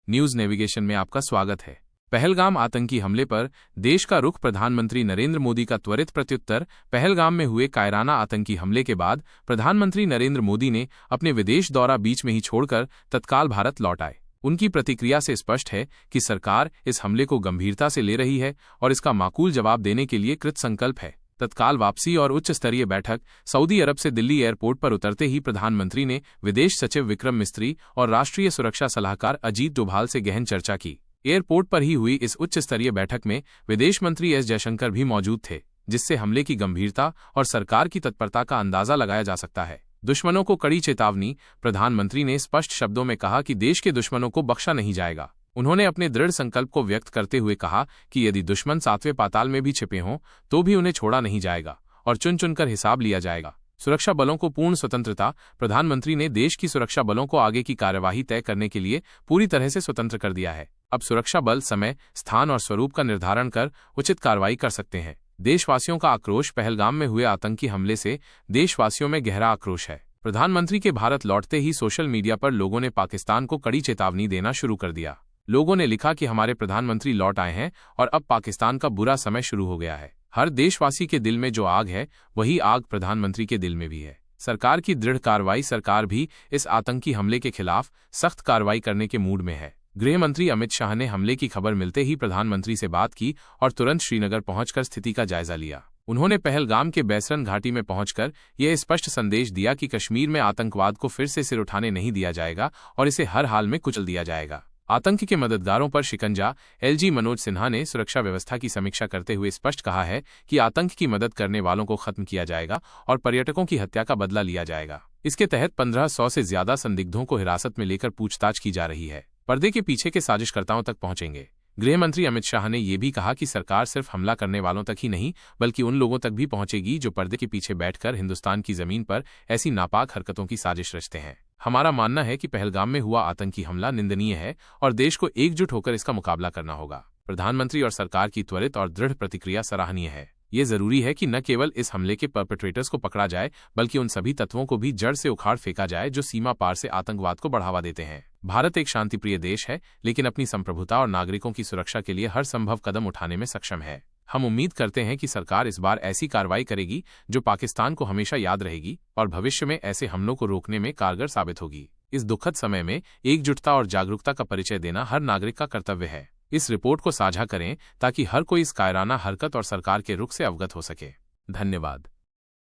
News navigation में आपका स्वागत है। पहलगाम आतंकी हमले पर देश का रुख। प्रधानमंत्री नरेंद्र मोदी का त्वरित प्रत्युत्तर। पहलगाम में हुए कायराना आतंकी हमले के बाद प्रधानमंत्री नरेंद्र मोदी ने अपने विदेश दौरा बीच में ही छोड़कर तत्काल भारत लौट आए। उनकी प्रतिक्रिया से स्पष्ट है कि सरकार इस हमले को गंभीरता से ले रही है और इसका माकूल जवाब देने के लिए कृत संकल्प है। तत्काल वापसी और उच्च स्तरीय बैठक। सऊदी अरब से दिल्ली एयरपोर्ट पर उतरते ही प्रधानमंत्री ने विदेश सचिव विक्रम मिस्त्री और राष्ट्रीय सुरक्षा सलाहकार अजीत डोभाल से गहन चर्चा की। एयरपोर्ट पर ही हुई इस उच्च स्तरीय बैठक में विदेश मंत्री एस जयशंकर भी मौजूद थे, जिससे हमले की गंभीरता और सरकार की तत्परता का अंदाजा लगाया जा सकता है। दुश्मनों को कड़ी चेतावनी। प्रधानमंत्री ने स्पष्ट शब्दों में कहा कि देश के दुश्मनों को बख्शा नहीं जाएगा। उन्होंने अपने दृढ़ संकल्प को व्यक्त करते हुए कहा कि यदि दुश्मन सातवें पाताल में भी छिपे हों तो भी उन्हें छोड़ा नहीं जाएगा और चुन चुनकर हिसाब लिया जाएगा। सुरक्षा बलों को पूर्ण स्वतंत्रता। प्रधानमंत्री ने देश की सुरक्षा बलों को आगे की कार्यवाही तय करने के लिए पूरी तरह से स्वतंत्र कर दिया है। अब सुरक्षा बल समय, स्थान और स्वरूप का निर्धारण कर उचित कार्रवाई कर सकते हैं। देशवासियों का आक्रोश। पहलगाम में हुए आतंकी हमले से देशवासियों में गहरा आक्रोश है। प्रधानमंत्री के भारत लौटते ही सोशल मीडिया पर लोगों ने पाकिस्तान को कड़ी चेतावनी देना शुरू कर दिया। लोगों ने लिखा कि हमारे प्रधानमंत्री लौट आए हैं और अब पाकिस्तान का बुरा समय शुरू हो गया है। हर देशवासी के दिल में जो आग है वही आग प्रधानमंत्री के दिल में भी है। सरकार की दृढ़ कार्रवाई। सरकार भी इस आतंकी हमले के खिलाफ सख्त कार्रवाई करने के मूड में है। गृह मंत्री अमित शाह ने हमले की खबर मिलते ही प्रधानमंत्री से बात की और तुरंत श्रीनगर पहुंचकर स्थिति का जायजा लिया। उन्होंने पहलगाम के बैसरन घाटी में पहुंचकर यह स्पष्ट संदेश दिया कि कश्मीर में आतंकवाद को फिर से सिर उठाने नहीं दिया जाएगा और इसे हर हाल में कुचल दिया जाएगा। आतंक के मददगारों पर शिकंजा। एलजी मनोज सिन्हा ने सुरक्षा व्यवस्था की समीक्षा करते हुए स्पष्ट कहा है कि आतंक की मदद करने वालों को खत्म किया जाएगा और पर्यटकों की हत्या का बदला लिया जाएगा। इसके तहत 1500 से ज्यादा संदिग्धों को हिरासत में लेकर पूछताछ की जा रही है। पर्दे के पीछे के साजिशकर्ताओं तक पहुंचेंगे। गृह मंत्री अमित शाह ने यह भी कहा कि सरकार सिर्फ हमला करने वालों तक ही नहीं बल्कि उन लोगों तक भी पहुंचेगी जो पर्दे के पीछे बैठकर हिंदुस्तान की जमीन पर ऐसी नापाक हरकतों की साजिश रचते हैं। हमारा मानना है कि पहलगाम में हुआ आतंकी हमला निंदनीय है और देश को एकजुट होकर इसका मुकाबला करना होगा। प्रधानमंत्री और सरकार की त्वरित और दृढ़ प्रतिक्रिया सराहनीय है। ये जरूरी है कि न केवल इस हमले के परपेट्रेटर्स को पकड़ा जाए बल्कि उन सभी तत्वों को भी जड़ से उखाड़ फेंका जाए जो सीमा पार से आतंकवाद को बढ़ावा देते हैं। भारत एक शांतिप्रिय देश है, लेकिन अपनी संप्रभुता और नागरिकों की सुरक्षा के लिए हर संभव कदम उठाने में सक्षम है। हम उम्मीद करते हैं कि सरकार इस बार ऐसी कार्रवाई करेगी जो पाकिस्तान को हमेशा याद रहेगी और भविष्य में ऐसे हमलों को रोकने में कारगर साबित होगी। इस दुखद समय में एकजुटता और जागरूकता का परिचय देना हर नागरिक का कर्तव्य है। इस रिपोर्ट को साझा करें ताकि हर कोई इस कायराना हरकत और सरकार के रुख से अवगत हो सके। धन्यवाद।